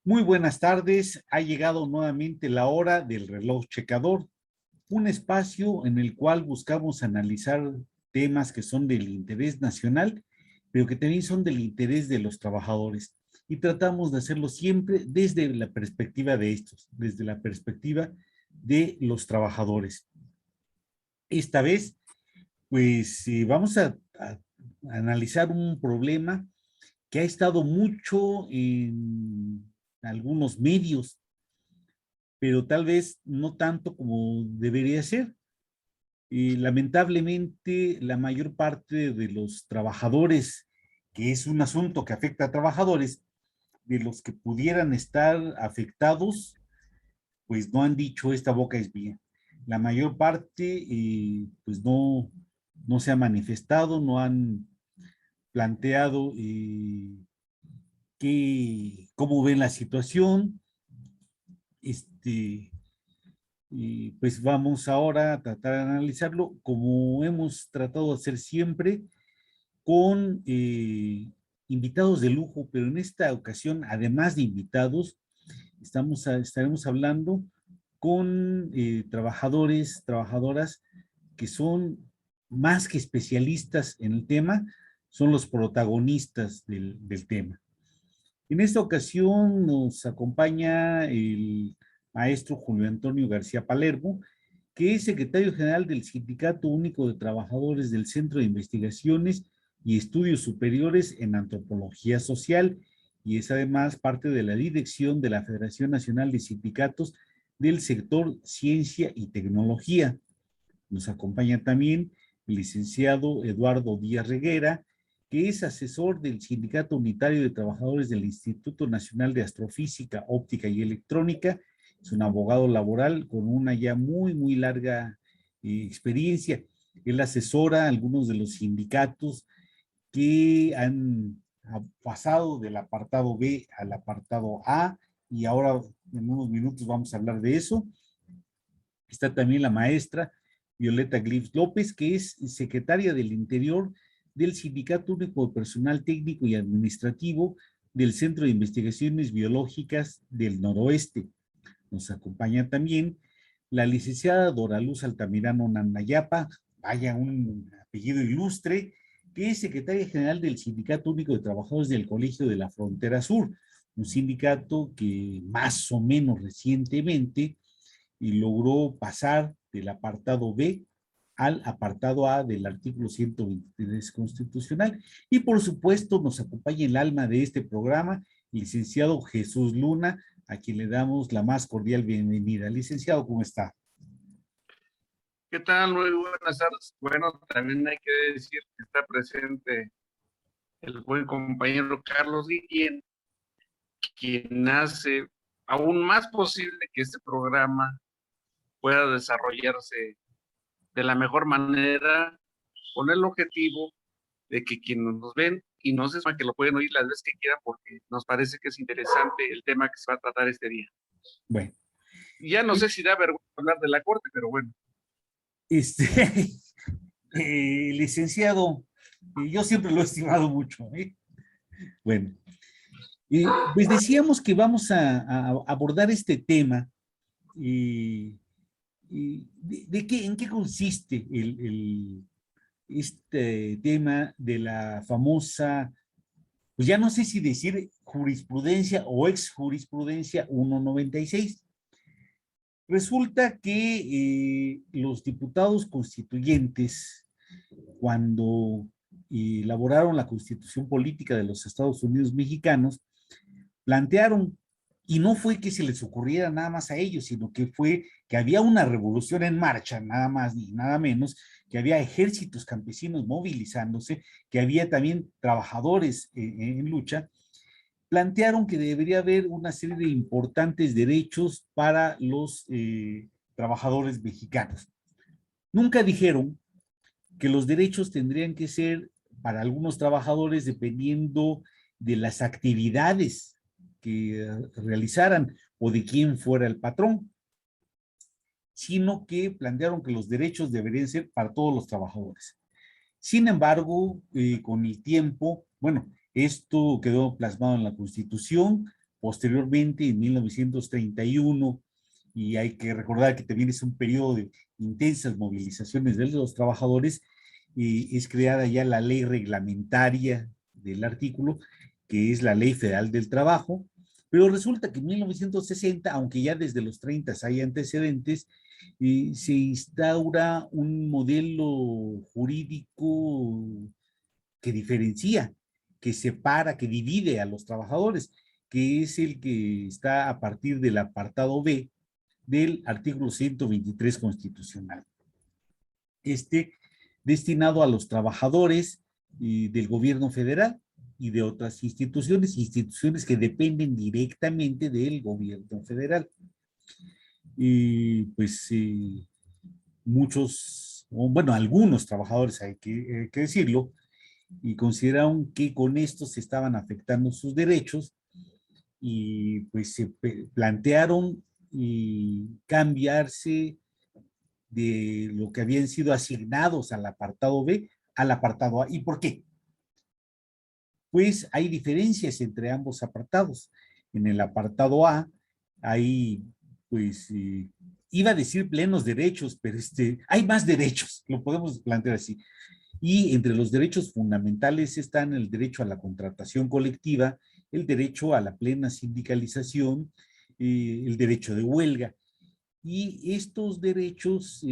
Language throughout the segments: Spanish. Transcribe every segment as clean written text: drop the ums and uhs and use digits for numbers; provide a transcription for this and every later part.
Muy buenas tardes. Ha llegado nuevamente la hora del reloj checador, un espacio en el cual buscamos analizar temas que son del interés nacional, pero que también son del interés de los trabajadores. Y tratamos de hacerlo siempre desde la perspectiva de estos, desde la perspectiva de los trabajadores. Esta vez, pues vamos a analizar un problema que ha estado mucho en algunos medios, pero tal vez no tanto como debería ser. Lamentablemente, la mayor parte de los trabajadores, que es un asunto que afecta a trabajadores, de los que pudieran estar afectados, pues no han dicho esta boca es mía. La mayor parte, pues no se ha manifestado, no han planteado cómo ven la situación. Este, Y pues vamos ahora a tratar de analizarlo como hemos tratado de hacer siempre con invitados de lujo, pero en esta ocasión, además de invitados, estaremos hablando con trabajadores, trabajadoras que son más que especialistas en el tema, son los protagonistas del tema. En esta ocasión nos acompaña el maestro Julio Antonio García Palermo, que es secretario general del Sindicato Único de Trabajadores del Centro de Investigaciones y Estudios Superiores en Antropología Social y es además parte de la dirección de la Federación Nacional de Sindicatos del sector Ciencia y Tecnología. Nos acompaña también el licenciado Eduardo Díaz Reguera, que es asesor del Sindicato Unitario de Trabajadores del Instituto Nacional de Astrofísica, Óptica y Electrónica. Es un abogado laboral con una ya muy larga experiencia. Él asesora a algunos de los sindicatos que han pasado del apartado B al apartado A y ahora en unos minutos vamos a hablar de eso. Está también la maestra Violeta Glifs López, que es secretaria del Interior del Sindicato Único de Personal Técnico y Administrativo del Centro de Investigaciones Biológicas del Noroeste. Nos acompaña también la licenciada Doraluz Altamirano Nandayapa, vaya un apellido ilustre, que es secretaria general del Sindicato Único de Trabajadores del Colegio de la Frontera Sur, un sindicato que más o menos recientemente y logró pasar del apartado B al apartado A del artículo 123 constitucional. Y por supuesto nos acompaña el alma de este programa, el licenciado Jesús Luna, a quien le damos la más cordial bienvenida. Licenciado, ¿cómo está? ¿Qué tal? Muy buenas tardes. Bueno, también hay que decir que está presente el buen compañero Carlos Guillén, quien hace aún más posible que este programa pueda desarrollarse de la mejor manera, con el objetivo de que quienes nos ven y no sepan que lo pueden oír las veces que quieran, porque nos parece que es interesante el tema que se va a tratar este día. Bueno. Ya no sé si da vergüenza hablar de la Corte, pero bueno. Este, licenciado, yo siempre lo he estimado mucho. Bueno, pues decíamos que vamos a abordar este tema. ¿En qué consiste este tema de la famosa, pues ya no sé si decir jurisprudencia o ex jurisprudencia 196? Resulta que los diputados constituyentes, cuando elaboraron la Constitución Política de los Estados Unidos Mexicanos, plantearon, y no fue que se les ocurriera nada más a ellos, sino que fue que había una revolución en marcha, nada más ni nada menos, que había ejércitos campesinos movilizándose, que había también trabajadores en lucha, plantearon que debería haber una serie de importantes derechos para los trabajadores mexicanos. Nunca dijeron que los derechos tendrían que ser para algunos trabajadores dependiendo de las actividades que realizaran o de quién fuera el patrón, sino que plantearon que los derechos deberían ser para todos los trabajadores. Sin embargo, con el tiempo, bueno, esto quedó plasmado en la Constitución, Posteriormente, en 1931, y hay que recordar que también es un periodo de intensas movilizaciones de los trabajadores, es creada ya la ley reglamentaria del artículo, que es la Ley Federal del Trabajo, pero resulta que en 1960, aunque ya desde los 30 hay antecedentes, se instaura un modelo jurídico que diferencia, que separa, que divide a los trabajadores, que es el que está a partir del apartado B del artículo 123 constitucional. Destinado a los trabajadores del gobierno federal y de otras instituciones que dependen directamente del gobierno federal. Y pues muchos, bueno, algunos trabajadores, hay que decirlo, y consideraron que con esto se estaban afectando sus derechos y pues se plantearon cambiarse de lo que habían sido asignados al apartado B al apartado A. ¿Y por qué? Pues hay diferencias entre ambos apartados. En el apartado A hay, pues, iba a decir plenos derechos, pero hay más derechos, lo podemos plantear así. Y entre los derechos fundamentales están el derecho a la contratación colectiva, el derecho a la plena sindicalización, el derecho de huelga. Y estos derechos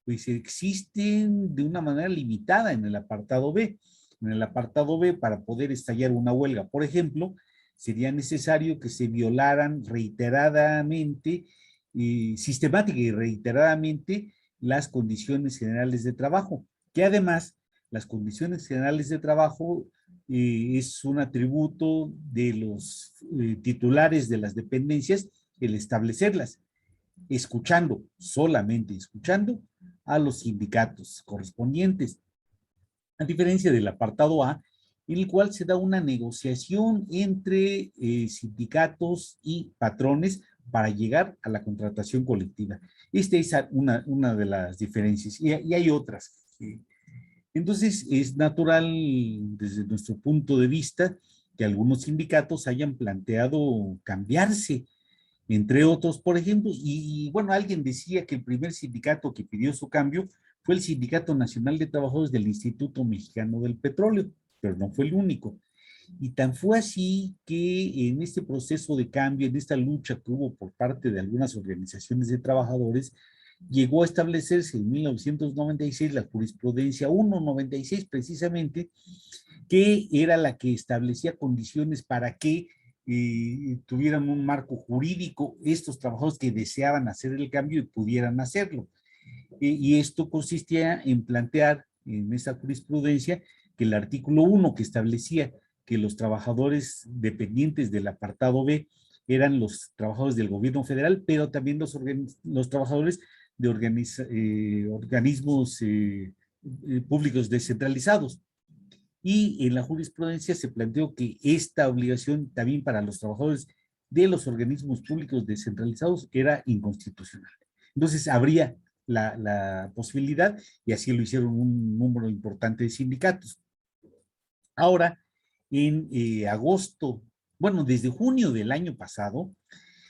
pues existen de una manera limitada en el apartado B. En el apartado B, para poder estallar una huelga, por ejemplo, sería necesario que se violaran reiteradamente, sistemática y reiteradamente, las condiciones generales de trabajo, que además las condiciones generales de trabajo es un atributo de los titulares de las dependencias el establecerlas, escuchando, solamente escuchando a los sindicatos correspondientes, a diferencia del apartado A, en el cual se da una negociación entre sindicatos y patrones para llegar a la contratación colectiva. Esta es una de las diferencias, y hay otras. Entonces, es natural, desde nuestro punto de vista, que algunos sindicatos hayan planteado cambiarse, entre otros, por ejemplo, y bueno, alguien decía que el primer sindicato que pidió su cambio fue el Sindicato Nacional de Trabajadores del Instituto Mexicano del Petróleo, pero no fue el único. Y tan fue así que en este proceso de cambio, en esta lucha que hubo por parte de algunas organizaciones de trabajadores, llegó a establecerse en 1996 la jurisprudencia 196 precisamente, que era la que establecía condiciones para que tuvieran un marco jurídico estos trabajadores que deseaban hacer el cambio y pudieran hacerlo. Y esto consistía en plantear en esa jurisprudencia que el artículo 1 que establecía que los trabajadores dependientes del apartado B eran los trabajadores del gobierno federal, pero también los trabajadores de organismos públicos descentralizados. Y en la jurisprudencia se planteó que esta obligación también para los trabajadores de los organismos públicos descentralizados era inconstitucional. Entonces habría la posibilidad, y así lo hicieron un número importante de sindicatos. Ahora, en agosto, bueno, desde junio del año pasado,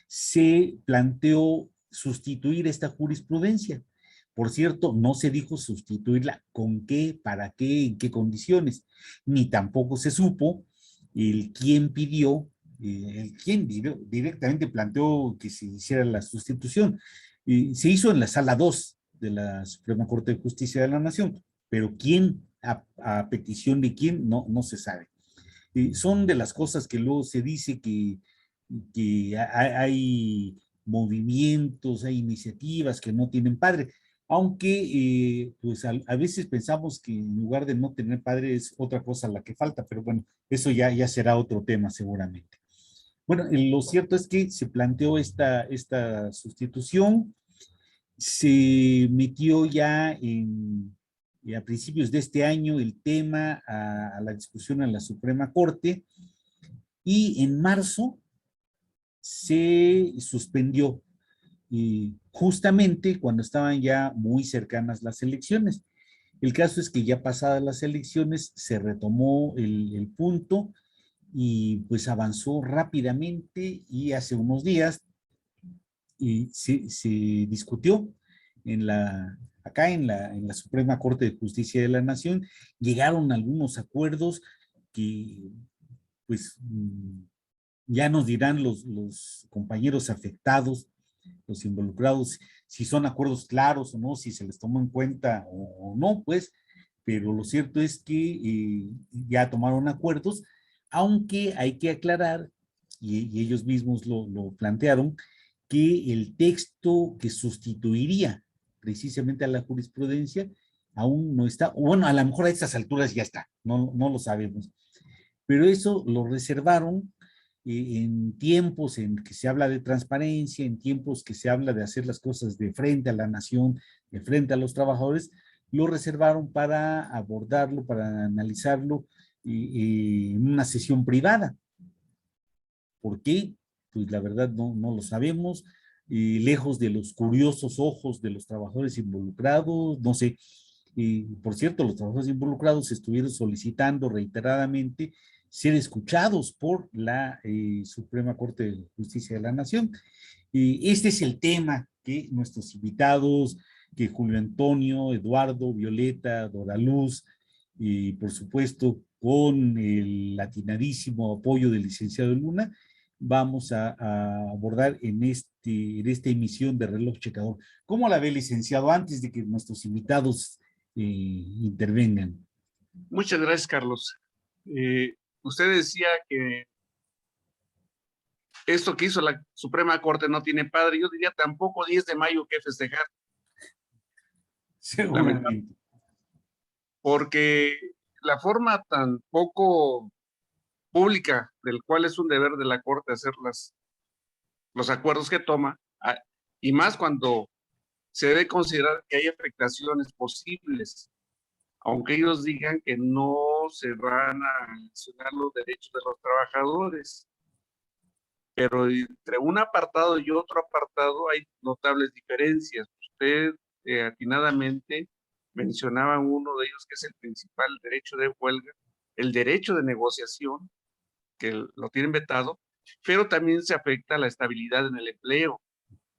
se planteó sustituir esta jurisprudencia. Por cierto, no se dijo sustituirla con qué, para qué, en qué condiciones, ni tampoco se supo el quién pidió, el quién directamente planteó que se hiciera la sustitución. Se hizo en la sala 2 de la Suprema Corte de Justicia de la Nación, pero quién, a petición de quién, no se sabe. Son de las cosas que luego se dice que hay movimientos, hay iniciativas que no tienen padre, aunque pues a veces pensamos que en lugar de no tener padre es otra cosa la que falta, pero bueno, eso ya será otro tema seguramente. Bueno, lo cierto es que se planteó esta sustitución, se metió ya a principios de este año el tema a la discusión en la Suprema Corte, y en marzo se suspendió, justamente cuando estaban ya muy cercanas las elecciones. El caso es que ya pasadas las elecciones se retomó el punto y pues avanzó rápidamente y hace unos días se discutió acá en la Suprema Corte de Justicia de la Nación, llegaron algunos acuerdos que pues ya nos dirán los compañeros afectados, los involucrados, si son acuerdos claros o no, si se les tomó en cuenta o no, pues, pero lo cierto es que ya tomaron acuerdos, aunque hay que aclarar, y ellos mismos lo plantearon, que el texto que sustituiría precisamente a la jurisprudencia aún no está, o bueno, a lo mejor a estas alturas ya está, no lo sabemos, pero eso lo reservaron en tiempos en que se habla de transparencia, en tiempos que se habla de hacer las cosas de frente a la nación, de frente a los trabajadores, lo reservaron para abordarlo, para analizarlo en una sesión privada. ¿Por qué? Pues la verdad no lo sabemos, lejos de los curiosos ojos de los trabajadores involucrados, no sé. Por cierto, los trabajadores involucrados estuvieron solicitando reiteradamente ser escuchados por la Suprema Corte de Justicia de la Nación. Este es el tema que nuestros invitados, que Julio Antonio, Eduardo, Violeta, Doraluz, y por supuesto con el latinadísimo apoyo del licenciado Luna, vamos a abordar en esta emisión de Reloj Checador. ¿Cómo la ve, licenciado, antes de que nuestros invitados intervengan? Muchas gracias, Carlos. Usted decía que esto que hizo la Suprema Corte no tiene padre. Yo diría tampoco 10 de mayo que festejar, Seguramente. porque la forma tan poco pública del cual es un deber de la Corte hacer los acuerdos que toma, y más cuando se debe considerar que hay afectaciones posibles, aunque ellos digan que no se van a mencionar los derechos de los trabajadores. Pero entre un apartado y otro apartado hay notables diferencias. Usted atinadamente mencionaba uno de ellos que es el principal, el derecho de huelga, el derecho de negociación, que lo tienen vetado, pero también se afecta la estabilidad en el empleo.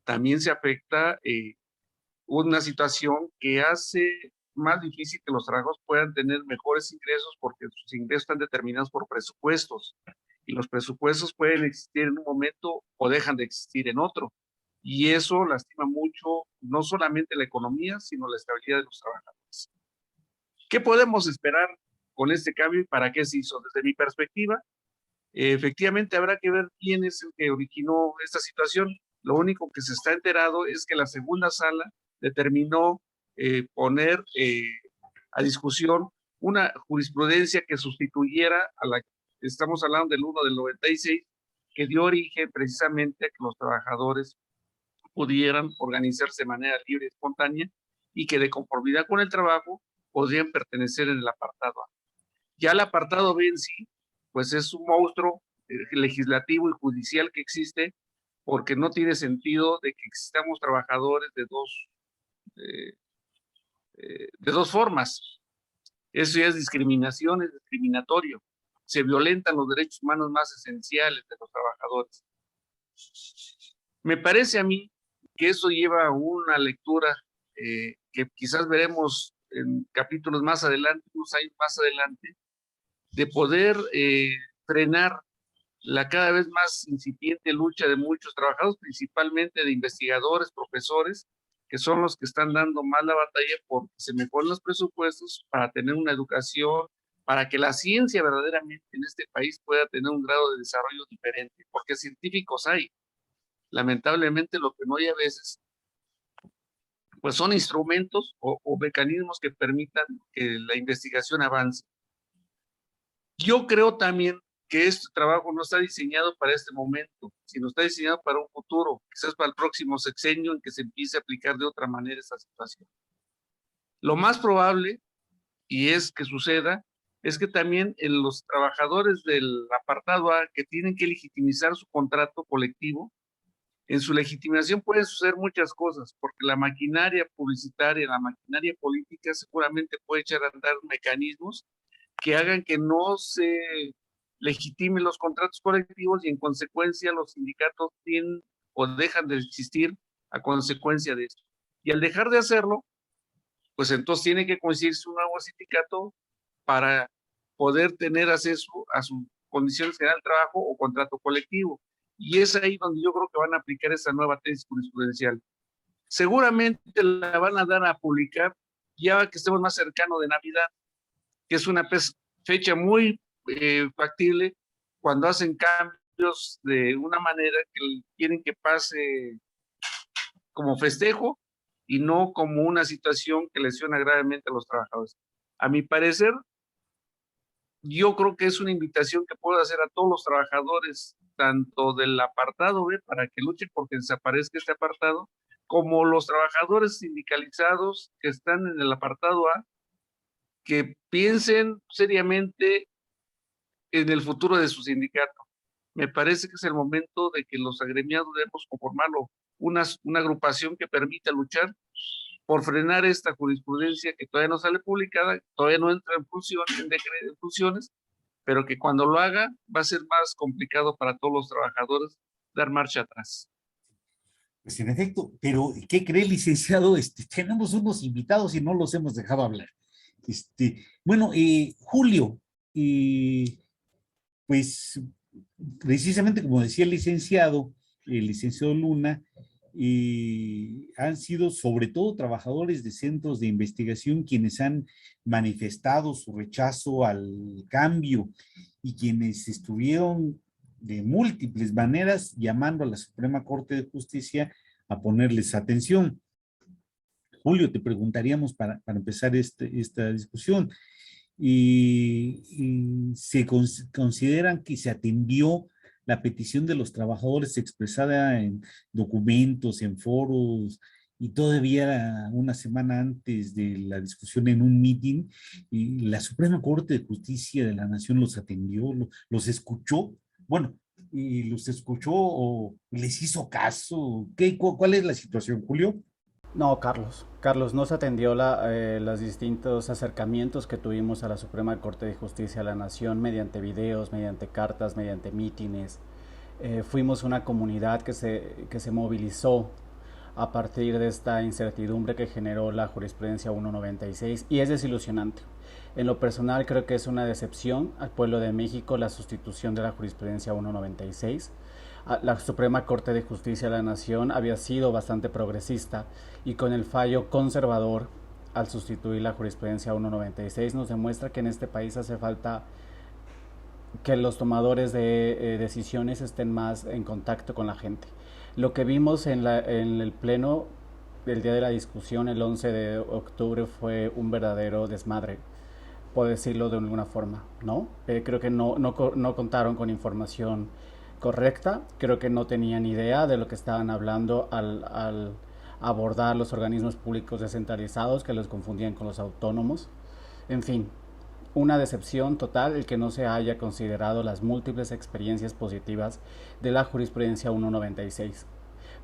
También se afecta una situación que hace más difícil que los trabajadores puedan tener mejores ingresos porque sus ingresos están determinados por presupuestos y los presupuestos pueden existir en un momento o dejan de existir en otro. Y eso lastima mucho no solamente la economía, sino la estabilidad de los trabajadores. ¿Qué podemos esperar con este cambio y para qué se hizo? Desde mi perspectiva, efectivamente habrá que ver quién es el que originó esta situación. Lo único que se está enterado es que la segunda sala determinó poner a discusión una jurisprudencia que sustituyera a la que estamos hablando del 1 del 96, que dio origen precisamente a que los trabajadores pudieran organizarse de manera libre y espontánea y que de conformidad con el trabajo podrían pertenecer en el apartado A. Ya el apartado B en sí, pues es un monstruo legislativo y judicial que existe porque no tiene sentido de que existamos trabajadores de dos formas. Eso ya es discriminación, es discriminatorio. Se violentan los derechos humanos más esenciales de los trabajadores. Me parece a mí que eso lleva a una lectura que quizás veremos en capítulos más adelante, unos años más adelante, de poder frenar la cada vez más incipiente lucha de muchos trabajadores, principalmente de investigadores, profesores, que son los que están dando más la batalla porque se mejoran los presupuestos para tener una educación, para que la ciencia verdaderamente en este país pueda tener un grado de desarrollo diferente, porque científicos hay. Lamentablemente lo que no hay a veces, pues son instrumentos o mecanismos que permitan que la investigación avance. Yo creo también que este trabajo no está diseñado para este momento, sino está diseñado para un futuro, quizás para el próximo sexenio en que se empiece a aplicar de otra manera esta situación. Lo más probable, y es que suceda, es que también en los trabajadores del apartado A que tienen que legitimizar su contrato colectivo, en su legitimación pueden suceder muchas cosas, porque la maquinaria publicitaria, la maquinaria política seguramente puede echar a andar mecanismos que hagan que no se legitime los contratos colectivos y en consecuencia los sindicatos tienen o dejan de existir a consecuencia de esto. Y al dejar de hacerlo, pues entonces tiene que constituirse un nuevo sindicato para poder tener acceso a sus condiciones generales de trabajo o contrato colectivo. Y es ahí donde yo creo que van a aplicar esa nueva tesis jurisprudencial. Seguramente la van a dar a publicar ya que estemos más cercano de Navidad, que es una fecha muy factible cuando hacen cambios de una manera que quieren que pase como festejo y no como una situación que lesiona gravemente a los trabajadores. A mi parecer, yo creo que es una invitación que puedo hacer a todos los trabajadores, tanto del apartado B, para que luchen porque desaparezca este apartado, como los trabajadores sindicalizados que están en el apartado A, que piensen seriamente en el futuro de su sindicato. Me parece que es el momento de que los agremiados debemos conformarlo, una agrupación que permita luchar por frenar esta jurisprudencia que todavía no sale publicada, todavía no entra en funciones, pero que cuando lo haga va a ser más complicado para todos los trabajadores dar marcha atrás. Pues en efecto, pero ¿qué cree, licenciado? Tenemos unos invitados y no los hemos dejado hablar. Bueno, Julio, pues precisamente como decía el licenciado Luna, han sido sobre todo trabajadores de centros de investigación quienes han manifestado su rechazo al cambio y quienes estuvieron de múltiples maneras llamando a la Suprema Corte de Justicia a ponerles atención. Julio, te preguntaríamos para empezar esta discusión, y se consideran que se atendió la petición de los trabajadores expresada en documentos, en foros, y todavía una semana antes de la discusión en un meeting, y la Suprema Corte de Justicia de la Nación los atendió, los escuchó, bueno, y los escuchó o les hizo caso. ¿Cuál es la situación, Julio? No, Carlos, no se atendió los distintos acercamientos que tuvimos a la Suprema Corte de Justicia de la Nación mediante videos, mediante cartas, mediante mítines. Fuimos una comunidad que se movilizó a partir de esta incertidumbre que generó la jurisprudencia 196 y es desilusionante. En lo personal creo que es una decepción al pueblo de México la sustitución de la jurisprudencia 196. La Suprema Corte de Justicia de la Nación había sido bastante progresista y con el fallo conservador al sustituir la jurisprudencia 196 nos demuestra que en este país hace falta que los tomadores de decisiones estén más en contacto con la gente. Lo que vimos en el pleno del día de la discusión el 11 de octubre fue un verdadero desmadre, por decirlo de alguna forma, ¿no? Creo que no contaron con información correcta, creo que no tenían idea de lo que estaban hablando al abordar los organismos públicos descentralizados, que los confundían con los autónomos. En fin, una decepción total el que no se haya considerado las múltiples experiencias positivas de la jurisprudencia 196.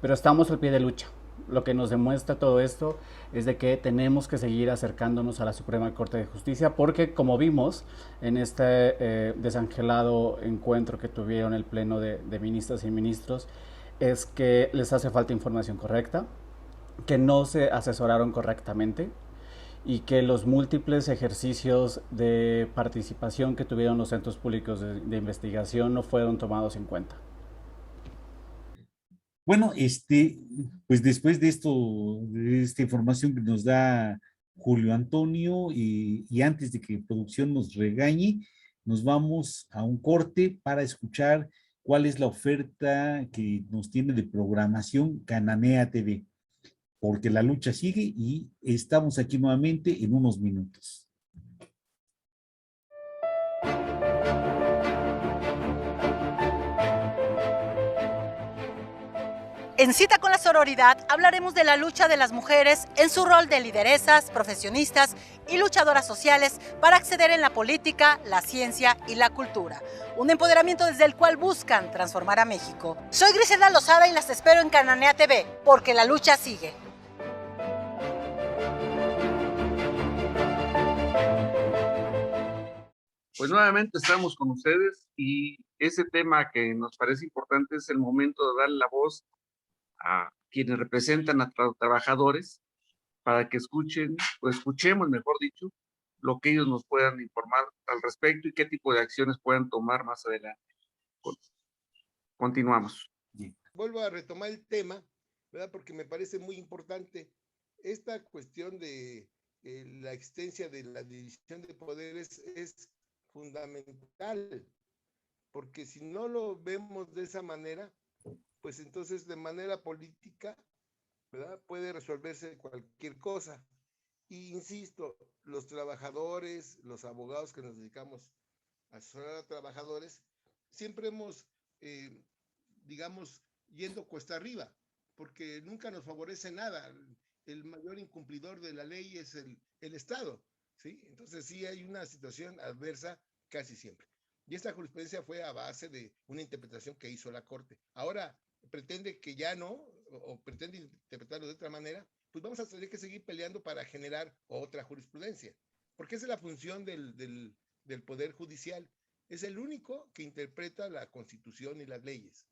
Pero estamos al pie de lucha. Lo que nos demuestra todo esto es de que tenemos que seguir acercándonos a la Suprema Corte de Justicia porque, como vimos en este desangelado encuentro que tuvieron el pleno de ministras y ministros, es que les hace falta información correcta, que no se asesoraron correctamente y que los múltiples ejercicios de participación que tuvieron los centros públicos de investigación no fueron tomados en cuenta. Bueno, pues después de esta información que nos da Julio Antonio, y antes de que producción nos regañe, nos vamos a un corte para escuchar cuál es la oferta que nos tiene de programación Cananea TV, porque la lucha sigue y estamos aquí nuevamente en unos minutos. En Cita con la Sororidad hablaremos de la lucha de las mujeres en su rol de lideresas, profesionistas y luchadoras sociales para acceder en la política, la ciencia y la cultura. Un empoderamiento desde el cual buscan transformar a México. Soy Griselda Lozada y las espero en Cananea TV, porque la lucha sigue. Pues nuevamente estamos con ustedes y ese tema que nos parece importante es el momento de darle la voz a quienes representan a trabajadores para que escuchen, o escuchemos, mejor dicho, lo que ellos nos puedan informar al respecto y qué tipo de acciones puedan tomar más adelante. Continuamos. Vuelvo a retomar el tema, ¿verdad? Porque me parece muy importante esta cuestión de la existencia de la división de poderes es fundamental, porque si no lo vemos de esa manera, pues entonces de manera política, ¿verdad? Puede resolverse cualquier cosa. Y insisto, los trabajadores, los abogados que nos dedicamos a asesorar a trabajadores, siempre hemos, digamos, yendo cuesta arriba, porque nunca nos favorece nada. El mayor incumplidor de la ley es el Estado, ¿sí? Entonces sí hay una situación adversa casi siempre. Y esta jurisprudencia fue a base de una interpretación que hizo la Corte. Ahora pretende que ya no, o pretende interpretarlo de otra manera, pues vamos a tener que seguir peleando para generar otra jurisprudencia, porque esa es la función del Poder Judicial. Es el único que interpreta la Constitución y las leyes.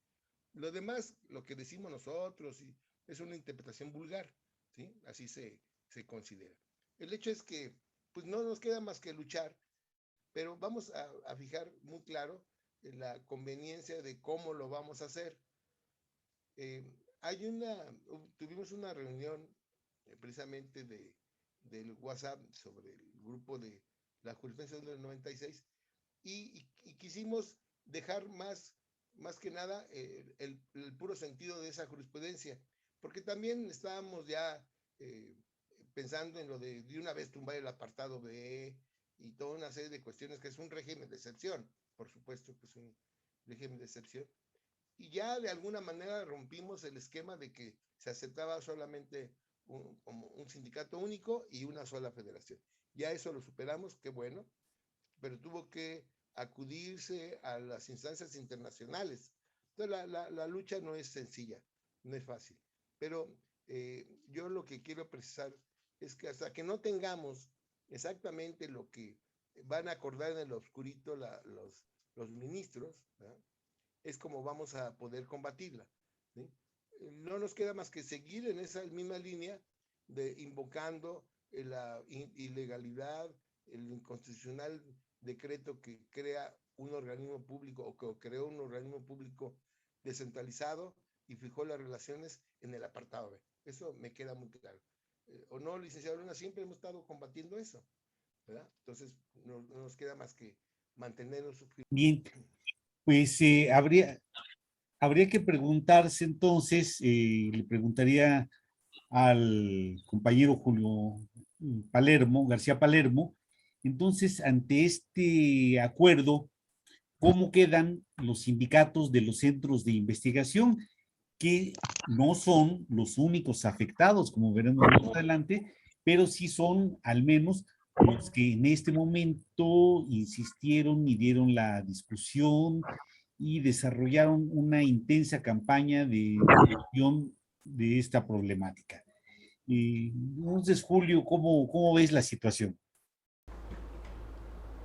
Lo demás, lo que decimos nosotros, es una interpretación vulgar, ¿sí? Así se considera. El hecho es que pues no nos queda más que luchar, pero vamos a fijar muy claro la conveniencia de cómo lo vamos a hacer. Tuvimos una reunión precisamente del WhatsApp sobre el grupo de la jurisprudencia del 96 y quisimos dejar más que nada el puro sentido de esa jurisprudencia, porque también estábamos ya pensando en lo de una vez tumbar el apartado B y toda una serie de cuestiones que es un régimen de excepción, por supuesto que es un régimen de excepción, y ya de alguna manera rompimos el esquema de que se aceptaba solamente como un sindicato único y una sola federación. Ya eso lo superamos, qué bueno, pero tuvo que acudirse a las instancias internacionales. Entonces la lucha no es sencilla, no es fácil, pero yo lo que quiero precisar es que hasta que no tengamos exactamente lo que van a acordar en el oscurito los ministros, ¿verdad? Es como vamos a poder combatirla, ¿sí? No nos queda más que seguir en esa misma línea de invocando la ilegalidad, el inconstitucional decreto que crea un organismo público o que creó un organismo público descentralizado y fijó las relaciones en el apartado B. Eso me queda muy claro. ¿O no, licenciado Luna? Siempre hemos estado combatiendo eso, ¿verdad? Entonces no nos queda más que mantenernos. Bien, pues habría que preguntarse entonces, le preguntaría al compañero Julio García Palermo, entonces ante este acuerdo, ¿cómo quedan los sindicatos de los centros de investigación, que no son los únicos afectados, como veremos más adelante, pero sí son al menos los que en este momento insistieron y dieron la discusión y desarrollaron una intensa campaña de discusión de esta problemática? Entonces, Julio, ¿cómo ves la situación?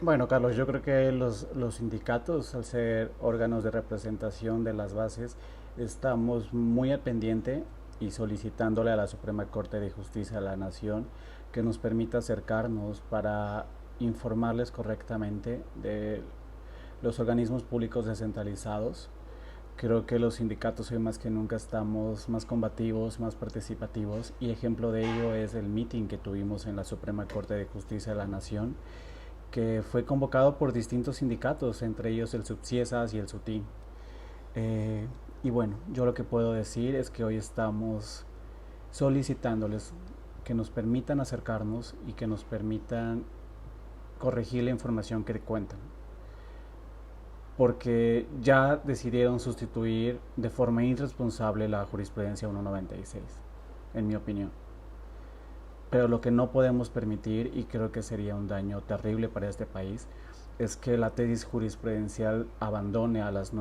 Bueno, Carlos, yo creo que los sindicatos, al ser órganos de representación de las bases, estamos muy al pendiente y solicitándole a la Suprema Corte de Justicia de la Nación que nos permita acercarnos para informarles correctamente de los organismos públicos descentralizados. Creo que los sindicatos hoy más que nunca estamos más combativos, más participativos, y ejemplo de ello es el meeting que tuvimos en la Suprema Corte de Justicia de la Nación, que fue convocado por distintos sindicatos, entre ellos el Subciesas y el SUTIN. Y bueno, yo lo que puedo decir es que hoy estamos solicitándoles que nos permitan acercarnos y que nos permitan corregir la información que cuentan, porque ya decidieron sustituir de forma irresponsable la jurisprudencia 196, en mi opinión. Pero lo que no podemos permitir, y creo que sería un daño terrible para este país, es que la tesis jurisprudencial abandone a las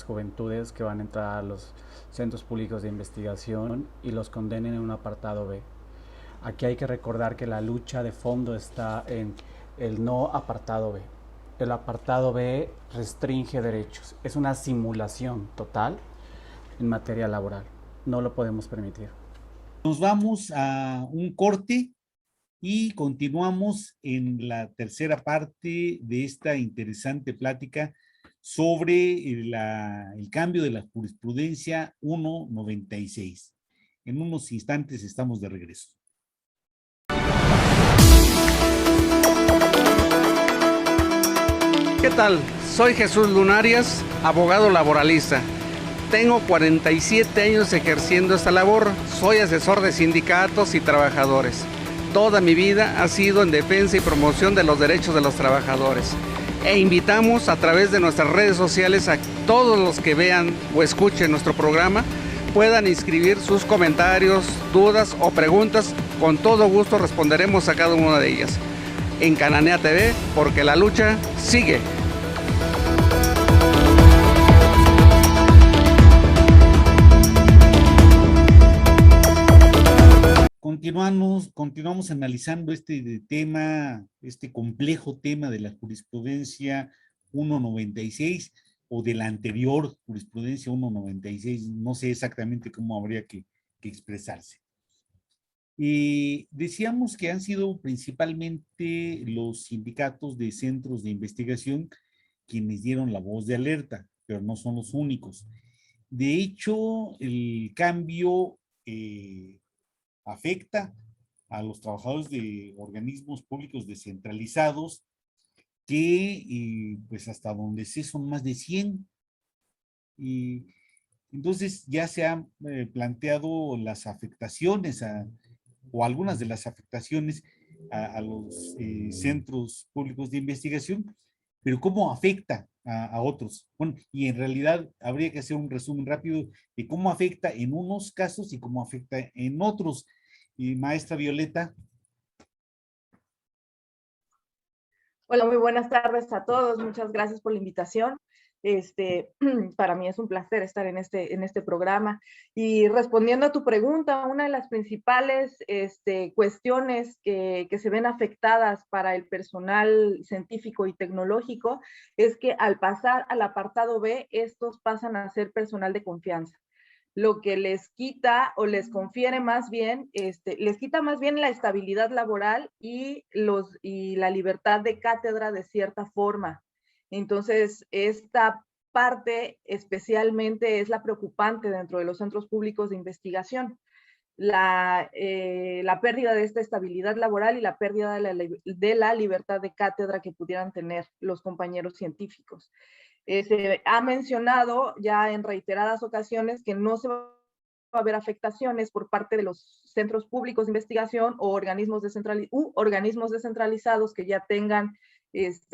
juventudes que van a entrar a los centros públicos de investigación y los condenen en un apartado B. Aquí hay que recordar que la lucha de fondo está en el no apartado B. el apartado B restringe derechos. Es una simulación total en materia laboral. No lo podemos permitir. Nos vamos a un corte y continuamos en la tercera parte de esta interesante plática sobre el cambio de la jurisprudencia 196. En unos instantes estamos de regreso. ¿Qué tal? Soy Jesús Lunarias, abogado laboralista. Tengo 47 años ejerciendo esta labor. Soy asesor de sindicatos y trabajadores. Toda mi vida ha sido en defensa y promoción de los derechos de los trabajadores. E invitamos a través de nuestras redes sociales a todos los que vean o escuchen nuestro programa puedan inscribir sus comentarios, dudas o preguntas. Con todo gusto responderemos a cada una de ellas. En Cananea TV, porque la lucha sigue. Continuamos analizando este tema, este complejo tema de la jurisprudencia 196 o de la anterior jurisprudencia 196, no sé exactamente cómo habría que expresarse. Decíamos que han sido principalmente los sindicatos de centros de investigación quienes dieron la voz de alerta, pero no son los únicos. De hecho, el cambio afecta a los trabajadores de organismos públicos descentralizados que, pues hasta donde sé, son más de 100. Y entonces ya se han planteado las afectaciones o algunas de las afectaciones a los centros públicos de investigación, pero ¿cómo afecta a otros? Bueno, y en realidad habría que hacer un resumen rápido de cómo afecta en unos casos y cómo afecta en otros. Y maestra Violeta. Hola, muy buenas tardes a todos. Muchas gracias por la invitación. Para mí es un placer estar en este programa. Y respondiendo a tu pregunta, una de las principales cuestiones que se ven afectadas para el personal científico y tecnológico es que al pasar al apartado B, estos pasan a ser personal de confianza. Lo que les quita o les confiere más bien, les quita más bien la estabilidad laboral y la libertad de cátedra de cierta forma. Entonces, esta parte especialmente es la preocupante dentro de los centros públicos de investigación. La pérdida de esta estabilidad laboral y la pérdida de la libertad de cátedra que pudieran tener los compañeros científicos. Se ha mencionado ya en reiteradas ocasiones que no se va a haber afectaciones por parte de los centros públicos de investigación o organismos descentralizados que ya tengan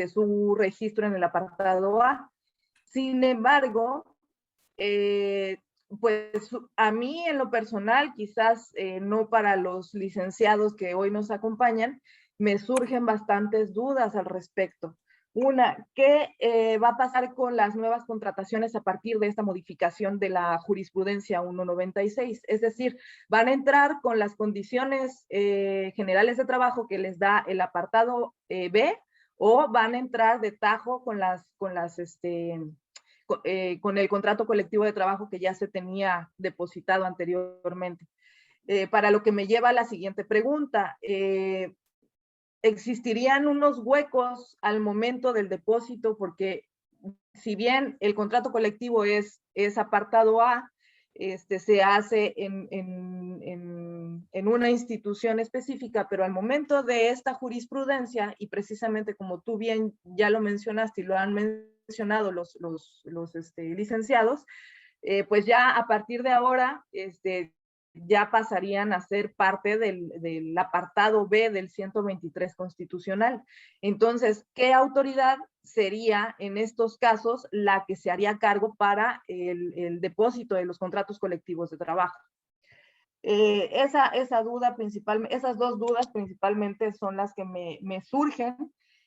su registro en el apartado A. Sin embargo, pues a mí en lo personal, quizás no para los licenciados que hoy nos acompañan, me surgen bastantes dudas al respecto. Una, ¿qué va a pasar con las nuevas contrataciones a partir de esta modificación de la jurisprudencia 196? Es decir, ¿van a entrar con las condiciones generales de trabajo que les da el apartado B o van a entrar de tajo con el contrato colectivo de trabajo que ya se tenía depositado anteriormente? Para lo que me lleva a la siguiente pregunta. ¿Existirían unos huecos al momento del depósito? Porque si bien el contrato colectivo es apartado A, se hace en una institución específica, pero al momento de esta jurisprudencia, y precisamente como tú bien ya lo mencionaste y lo han mencionado los licenciados, pues ya a partir de ahora, ya pasarían a ser parte del apartado B del 123 constitucional. Entonces, ¿qué autoridad sería en estos casos la que se haría cargo para el depósito de los contratos colectivos de trabajo? Esa duda principal, esas dos dudas principalmente son las que me surgen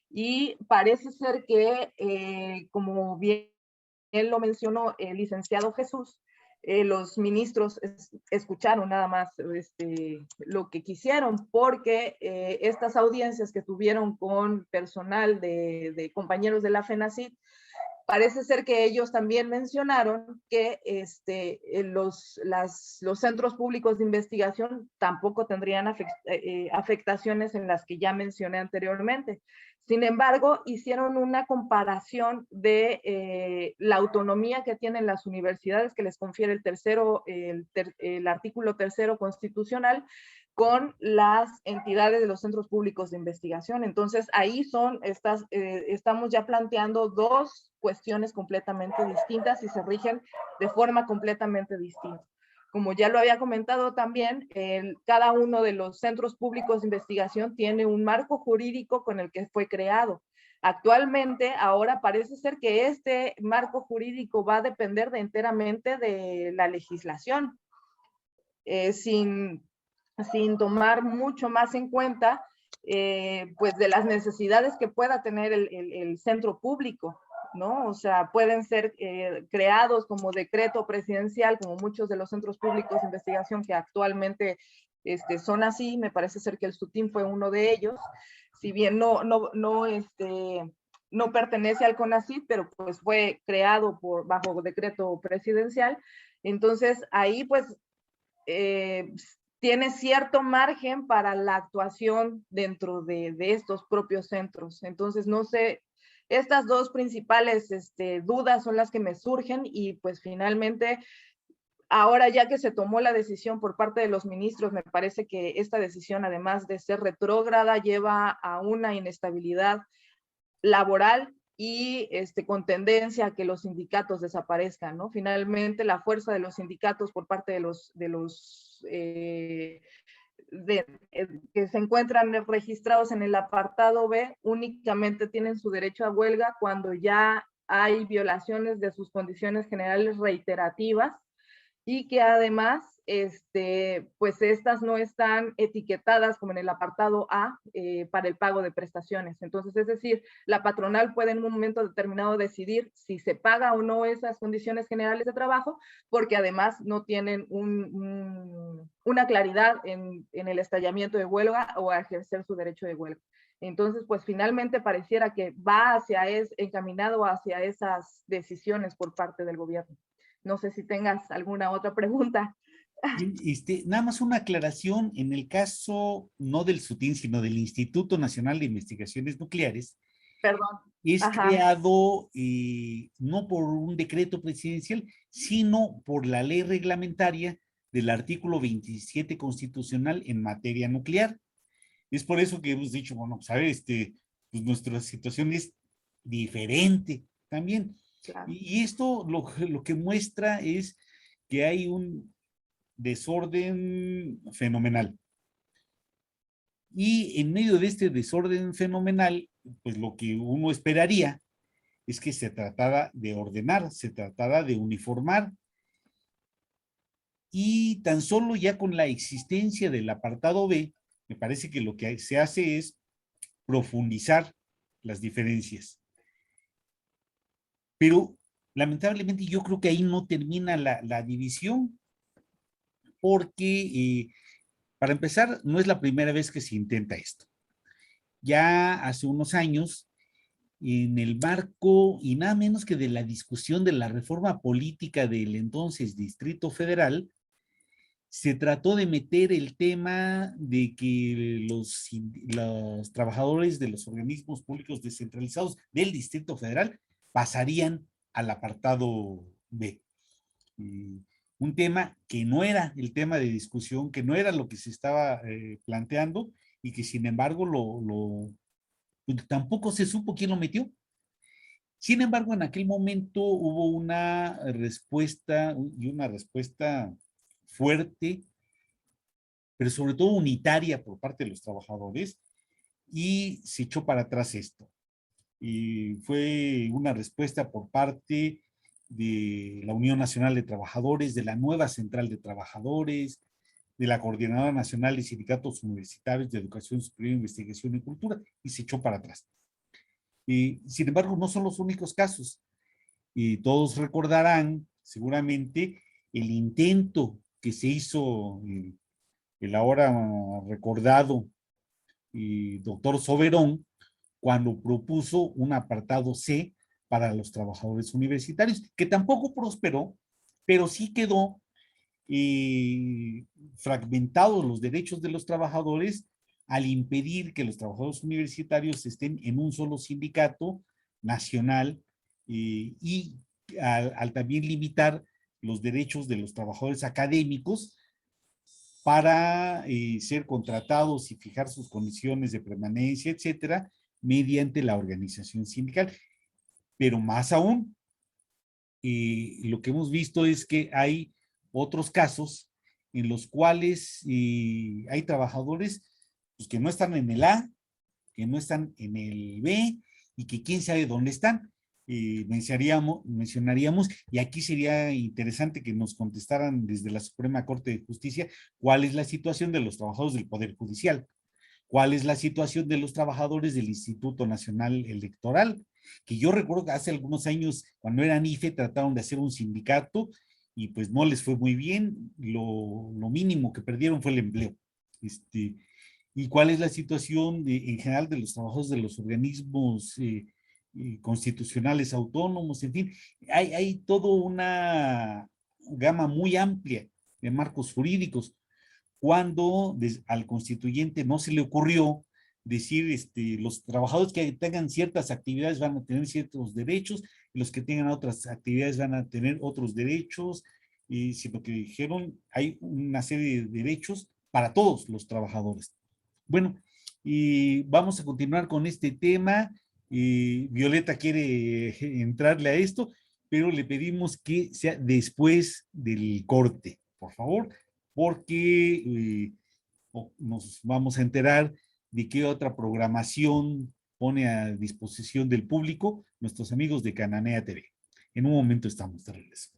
y parece ser que, como bien lo mencionó el licenciado Jesús, los ministros escucharon nada más lo que quisieron, porque estas audiencias que tuvieron con personal de compañeros de la FENACYT, parece ser que ellos también mencionaron que los centros públicos de investigación tampoco tendrían afectaciones en las que ya mencioné anteriormente. Sin embargo, hicieron una comparación de la autonomía que tienen las universidades, que les confiere el artículo 3º constitucional, con las entidades de los centros públicos de investigación. Entonces, ahí estamos ya planteando dos cuestiones completamente distintas y se rigen de forma completamente distinta. Como ya lo había comentado también, cada uno de los centros públicos de investigación tiene un marco jurídico con el que fue creado. Actualmente, ahora parece ser que este marco jurídico va a depender enteramente de la legislación, sin tomar mucho más en cuenta pues de las necesidades que pueda tener el centro público, ¿no? O sea, pueden ser creados como decreto presidencial, como muchos de los centros públicos de investigación que actualmente son así. Me parece ser que el SUTIM fue uno de ellos, si bien no pertenece al CONACYT, pero pues fue creado bajo decreto presidencial. Entonces, ahí pues tiene cierto margen para la actuación dentro de estos propios centros. Entonces, no sé, estas dos principales dudas son las que me surgen y pues finalmente, ahora ya que se tomó la decisión por parte de los ministros, me parece que esta decisión, además de ser retrógrada, lleva a una inestabilidad laboral y con tendencia a que los sindicatos desaparezcan, ¿no? Finalmente, la fuerza de los sindicatos por parte de los que se encuentran registrados en el apartado B únicamente tienen su derecho a huelga cuando ya hay violaciones de sus condiciones generales reiterativas y que además pues estas no están etiquetadas como en el apartado A para el pago de prestaciones. Entonces, es decir, la patronal puede en un momento determinado decidir si se paga o no esas condiciones generales de trabajo, porque además no tienen una claridad en el estallamiento de huelga o a ejercer su derecho de huelga. Entonces, pues finalmente pareciera que va encaminado hacia esas decisiones por parte del gobierno. No sé si tengas alguna otra pregunta. Nada más una aclaración, en el caso no del SUTIN, sino del Instituto Nacional de Investigaciones Nucleares, Perdón. es Ajá. creado no por un decreto presidencial, sino por la ley reglamentaria del artículo 27 constitucional en materia nuclear. Es por eso que hemos dicho, bueno, pues a ver, pues nuestra situación es diferente también. Claro. Y esto lo que muestra es que hay un desorden fenomenal. Y en medio de este desorden fenomenal, pues lo que uno esperaría es que se tratara de ordenar, se tratara de uniformar. Y tan solo ya con la existencia del apartado B, me parece que lo que se hace es profundizar las diferencias. Pero lamentablemente yo creo que ahí no termina la división, porque para empezar, no es la primera vez que se intenta esto. Ya hace unos años, en el marco y nada menos que de la discusión de la reforma política del entonces Distrito Federal, se trató de meter el tema de que los trabajadores de los organismos públicos descentralizados del Distrito Federal pasarían al apartado B. Un tema que no era el tema de discusión, que no era lo que se estaba planteando y que sin embargo pues, tampoco se supo quién lo metió. Sin embargo, en aquel momento hubo una respuesta y una respuesta fuerte, pero sobre todo unitaria por parte de los trabajadores, y se echó para atrás esto. Y fue una respuesta por parte de la Unión Nacional de Trabajadores, de la nueva Central de Trabajadores, de la Coordinadora Nacional de Sindicatos Universitarios de Educación Superior, Investigación y Cultura, y se echó para atrás. Sin embargo, no son los únicos casos. Y todos recordarán seguramente el intento que se hizo el ahora recordado doctor Soberón, cuando propuso un apartado C para los trabajadores universitarios, que tampoco prosperó, pero sí quedó fragmentados los derechos de los trabajadores al impedir que los trabajadores universitarios estén en un solo sindicato nacional y al también limitar los derechos de los trabajadores académicos para ser contratados y fijar sus condiciones de permanencia, etcétera, mediante la organización sindical. Pero más aún, lo que hemos visto es que hay otros casos en los cuales hay trabajadores pues, que no están en el A, que no están en el B y que quién sabe dónde están. Mencionaríamos, y aquí sería interesante que nos contestaran desde la Suprema Corte de Justicia cuál es la situación de los trabajadores del Poder Judicial, cuál es la situación de los trabajadores del Instituto Nacional Electoral, que yo recuerdo que hace algunos años, cuando eran IFE, trataron de hacer un sindicato y pues no les fue muy bien, lo mínimo que perdieron fue el empleo. ¿Y cuál es la situación en general de los trabajadores de los organismos constitucionales autónomos? En fin, hay toda una gama muy amplia de marcos jurídicos, cuando al constituyente no se le ocurrió decir, los trabajadores que tengan ciertas actividades van a tener ciertos derechos, y los que tengan otras actividades van a tener otros derechos, sino que dijeron, hay una serie de derechos para todos los trabajadores. Bueno, y vamos a continuar con este tema. Violeta quiere entrarle a esto, pero le pedimos que sea después del corte, por favor, porque nos vamos a enterar de qué otra programación pone a disposición del público nuestros amigos de Cananea TV. En un momento estamos de regreso.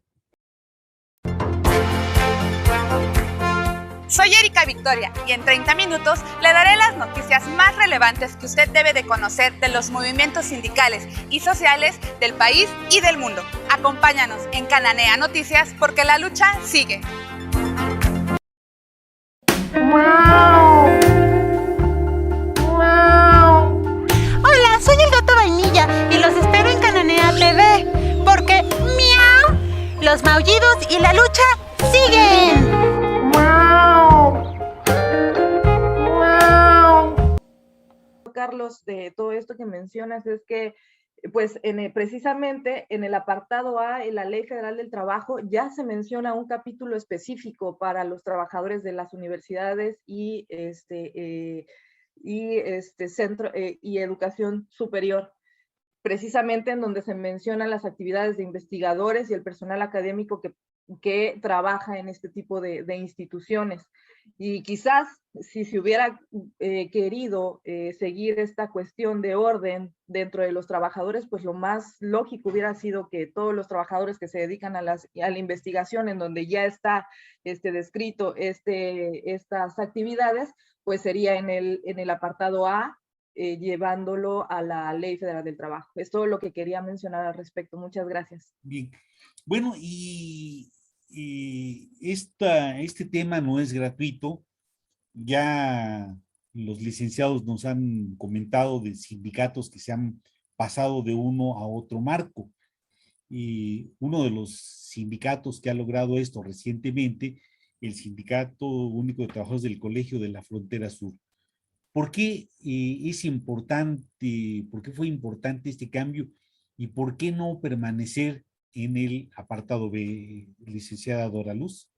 Soy Erika Victoria y en 30 minutos le daré las noticias más relevantes que usted debe de conocer de los movimientos sindicales y sociales del país y del mundo. Acompáñanos en Cananea Noticias porque la lucha sigue. Hola, soy el gato vainilla y los espero en Cananea TV porque ¡miau! Los maullidos y la lucha siguen. Carlos, de todo esto que mencionas es que pues precisamente en el apartado A en la Ley Federal del Trabajo ya se menciona un capítulo específico para los trabajadores de las universidades y centro y educación superior, precisamente en donde se mencionan las actividades de investigadores y el personal académico que trabaja en este tipo de instituciones. Y quizás si se hubiera querido seguir esta cuestión de orden dentro de los trabajadores, pues lo más lógico hubiera sido que todos los trabajadores que se dedican a la investigación, en donde ya está descrito estas actividades, pues sería en el apartado A, llevándolo a la Ley Federal del Trabajo. Es todo lo que quería mencionar al respecto. Muchas gracias. Bien. Bueno, y este tema no es gratuito. Ya los licenciados nos han comentado de sindicatos que se han pasado de uno a otro marco. Y uno de los sindicatos que ha logrado esto recientemente, el Sindicato Único de Trabajadores del Colegio de la Frontera Sur. ¿Por qué es importante, por qué fue importante este cambio y por qué no permanecer en el apartado B, licenciada Dora Luz?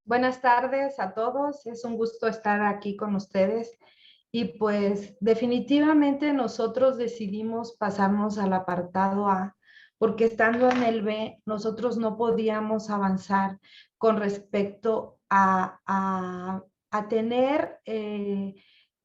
Buenas tardes a todos, es un gusto estar aquí con ustedes y pues definitivamente nosotros decidimos pasarnos al apartado A porque estando en el B nosotros no podíamos avanzar con respecto a tener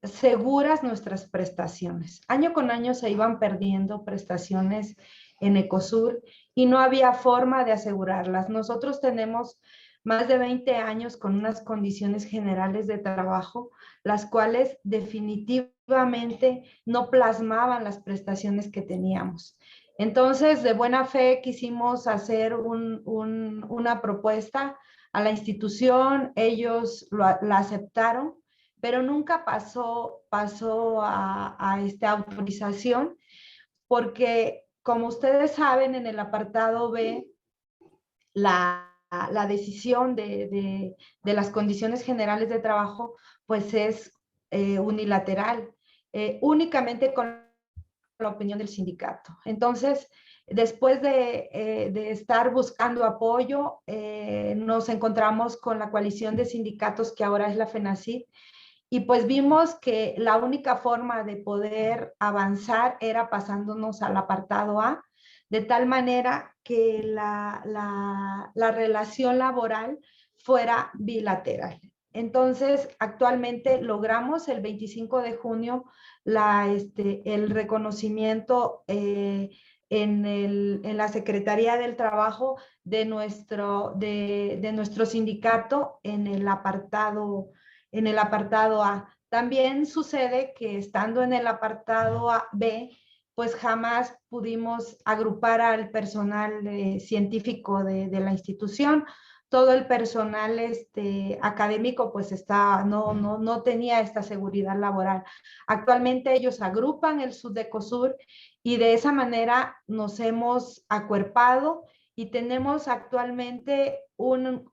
seguras nuestras prestaciones. Año con año se iban perdiendo prestaciones en Ecosur y no había forma de asegurarlas. Nosotros tenemos más de 20 años con unas condiciones generales de trabajo, las cuales definitivamente no plasmaban las prestaciones que teníamos. Entonces, de buena fe quisimos hacer una propuesta a la institución, ellos la aceptaron, pero nunca pasó a esta autorización, porque como ustedes saben, en el apartado B, la decisión de las condiciones generales de trabajo, pues es unilateral, únicamente con la opinión del sindicato. Entonces, después de estar buscando apoyo, nos encontramos con la coalición de sindicatos que ahora es la FENACID, y pues vimos que la única forma de poder avanzar era pasándonos al apartado A, de tal manera que la relación laboral fuera bilateral. Entonces, actualmente logramos el 25 de junio el reconocimiento en la Secretaría del Trabajo de nuestro sindicato en el apartado A. También sucede que estando en el apartado B, pues jamás pudimos agrupar al personal científico de la institución. Todo el personal académico pues no tenía esta seguridad laboral. Actualmente ellos agrupan el Sudecosur y de esa manera nos hemos acuerpado y tenemos actualmente un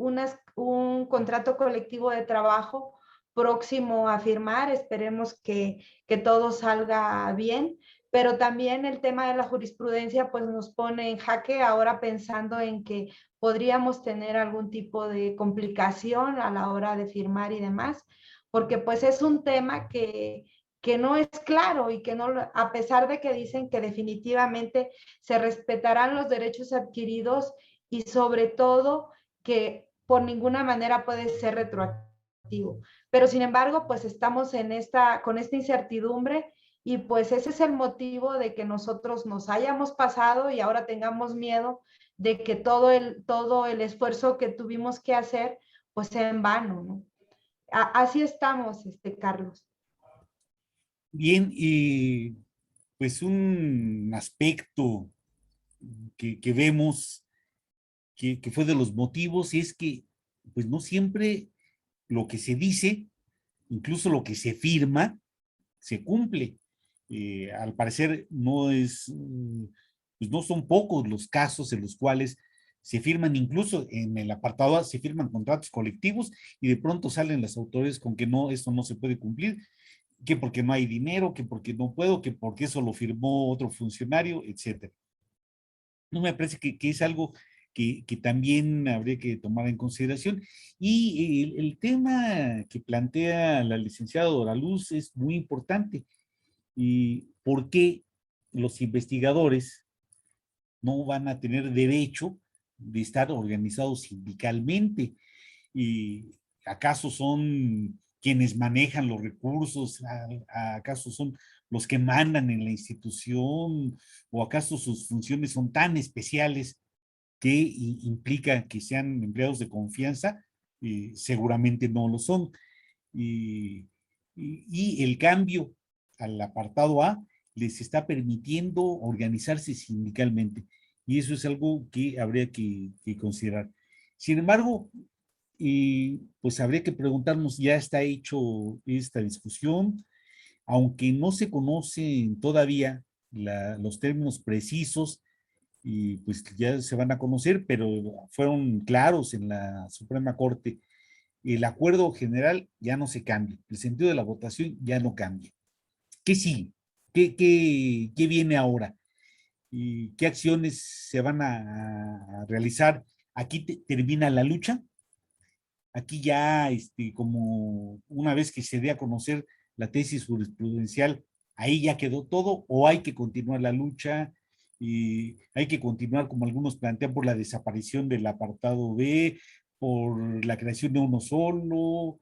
contrato colectivo de trabajo próximo a firmar. Esperemos que todo salga bien, pero también el tema de la jurisprudencia pues nos pone en jaque ahora, pensando en que podríamos tener algún tipo de complicación a la hora de firmar y demás, porque pues es un tema que no es claro y que no, a pesar de que dicen que definitivamente se respetarán los derechos adquiridos y sobre todo que por ninguna manera puede ser retroactivo. Pero sin embargo, pues estamos con esta incertidumbre, y pues ese es el motivo de que nosotros nos hayamos pasado y ahora tengamos miedo de que todo el esfuerzo que tuvimos que hacer pues sea en vano, ¿no? Así estamos, Carlos. Bien, y pues un aspecto que vemos que fue de los motivos es que pues no siempre lo que se dice, incluso lo que se firma, se cumple. Al parecer no es, pues no son pocos los casos en los cuales se firman, incluso en el apartado A, se firman contratos colectivos y de pronto salen las autoridades con que no, esto no se puede cumplir, que porque no hay dinero, que porque no puedo, que porque eso lo firmó otro funcionario, etcétera. No me parece que es algo que también habría que tomar en consideración. Y el tema que plantea la licenciada Doraluz es muy importante. ¿Y por qué los investigadores no van a tener derecho de estar organizados sindicalmente? ¿Y acaso son quienes manejan los recursos? ¿Acaso son los que mandan en la institución? ¿O acaso sus funciones son tan especiales que implican que sean empleados de confianza? Seguramente no lo son. Y el cambio al apartado A les está permitiendo organizarse sindicalmente. Y eso es algo que habría que considerar. Sin embargo, pues habría que preguntarnos, ya está hecho esta discusión, aunque no se conocen todavía los términos precisos, y pues ya se van a conocer, pero fueron claros en la Suprema Corte. El acuerdo general ya no se cambia, el sentido de la votación ya no cambia. ¿Qué sigue? ¿Qué viene ahora? ¿Y qué acciones se van a realizar? Aquí termina la lucha. Aquí ya, como una vez que se dé a conocer la tesis jurisprudencial, ahí ya quedó todo, o hay que continuar la lucha, y hay que continuar, como algunos plantean, por la desaparición del apartado B, por la creación de uno solo.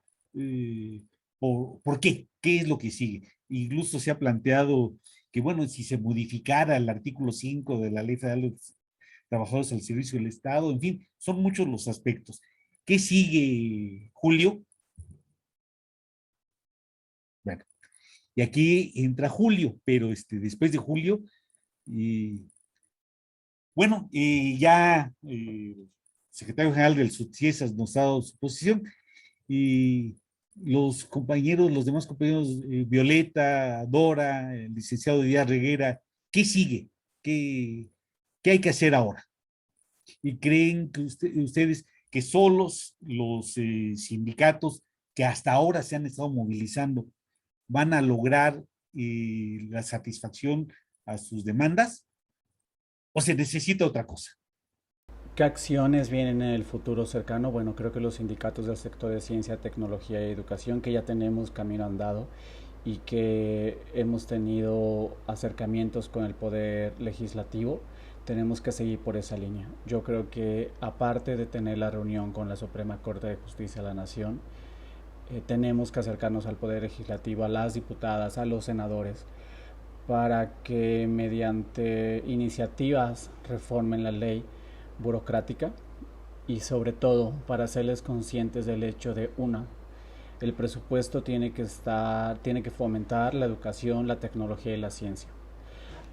¿Por qué? ¿Qué es lo que sigue? Incluso se ha planteado que, bueno, si se modificara el artículo 5 de la Ley Federal de los Trabajadores al Servicio del Estado, en fin, son muchos los aspectos. ¿Qué sigue, Julio? Bueno, y aquí entra Julio, pero después de Julio, Bueno, ya el secretario general del SUTCIESAS nos ha dado su posición y los compañeros, los demás compañeros, Violeta, Dora, el licenciado Díaz Reguera, ¿qué sigue? ¿Qué hay que hacer ahora? ¿Y creen que ustedes que solos los sindicatos que hasta ahora se han estado movilizando van a lograr la satisfacción a sus demandas? ¿O se necesita otra cosa? ¿Qué acciones vienen en el futuro cercano? Bueno, creo que los sindicatos del sector de ciencia, tecnología y educación, que ya tenemos camino andado y que hemos tenido acercamientos con el poder legislativo, tenemos que seguir por esa línea. Yo creo que aparte de tener la reunión con la Suprema Corte de Justicia de la Nación, tenemos que acercarnos al poder legislativo, a las diputadas, a los senadores, para que mediante iniciativas reformen la ley burocrática y sobre todo para hacerles conscientes del hecho de el presupuesto tiene que fomentar la educación, la tecnología y la ciencia.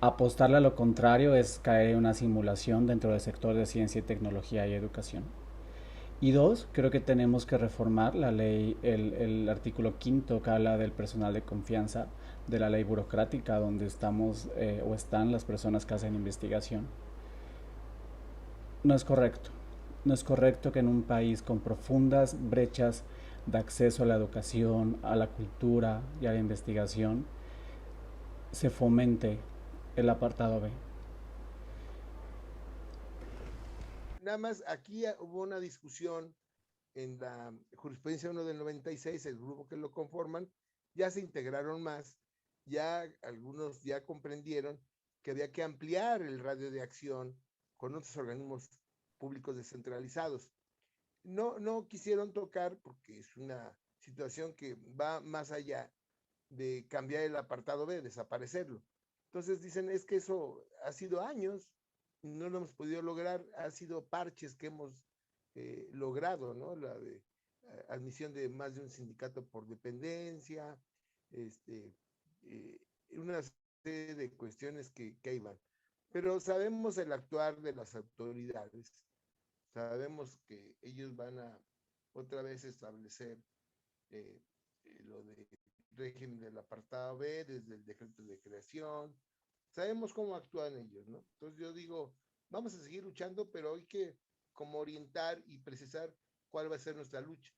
Apostarle a lo contrario es caer en una simulación dentro del sector de ciencia y tecnología y educación. Y 2, creo que tenemos que reformar la ley, el artículo 5 que habla del personal de confianza de la ley burocrática, donde estamos o están las personas que hacen investigación. No es correcto que en un país con profundas brechas de acceso a la educación, a la cultura y a la investigación se fomente el apartado B. Nada más, aquí hubo una discusión en la jurisprudencia 1 del 96, el grupo que lo conforman, ya se integraron más, ya algunos ya comprendieron que había que ampliar el radio de acción con otros organismos públicos descentralizados. No quisieron tocar porque es una situación que va más allá de cambiar el apartado B, desaparecerlo. Entonces dicen, es que eso ha sido años, no lo hemos podido lograr, ha sido parches que hemos logrado, ¿no? La de admisión de más de un sindicato por dependencia, una serie de cuestiones que iban. Pero sabemos el actuar de las autoridades, sabemos que ellos van a otra vez establecer lo de régimen del apartado B desde el decreto de creación. Sabemos cómo actúan ellos, ¿no? Entonces yo digo, vamos a seguir luchando, pero hay que como orientar y precisar cuál va a ser nuestra lucha.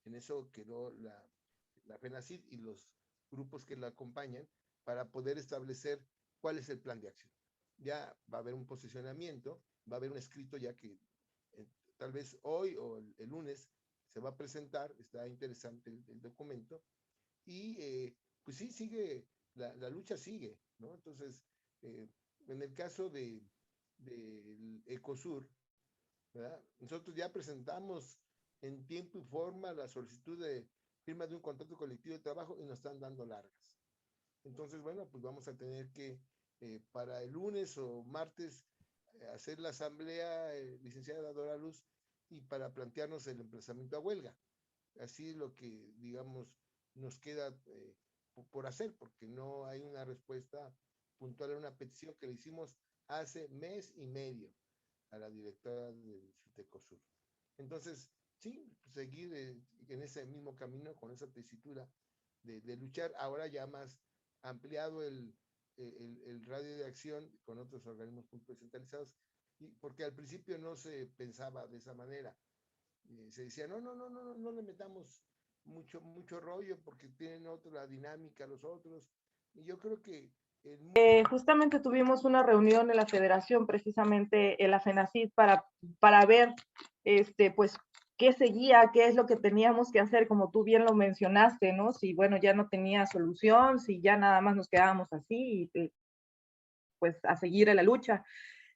En eso quedó la FENACYT y los grupos que la acompañan para poder establecer cuál es el plan de acción. Ya va a haber un posicionamiento, va a haber un escrito ya que tal vez hoy o el lunes se va a presentar, está interesante el documento, y pues sí, sigue, la lucha sigue, ¿no? Entonces, en el caso del ECOSUR, ¿verdad? Nosotros ya presentamos en tiempo y forma la solicitud de firma de un contrato colectivo de trabajo y nos están dando largas. Entonces, bueno, pues vamos a tener que para el lunes o martes hacer la asamblea, licenciada Dora Luz, y para plantearnos el emplazamiento a huelga. Así es lo que, digamos, nos queda por hacer, porque no hay una respuesta puntual a una petición que le hicimos hace mes y medio a la directora del ECOSUR. Entonces, sí, seguir en ese mismo camino, con esa tesitura de luchar, ahora ya más ampliado el radio de acción con otros organismos públicos centralizados, porque al principio no se pensaba de esa manera. Se decía, no le metamos mucho rollo porque tienen otra dinámica los otros. Y yo creo que justamente tuvimos una reunión en la federación, precisamente en la FENACYT, para ver pues qué seguía, qué es lo que teníamos que hacer, como tú bien lo mencionaste, ¿no? Si, bueno, ya no tenía solución, si ya nada más nos quedábamos así, y pues a seguir en la lucha.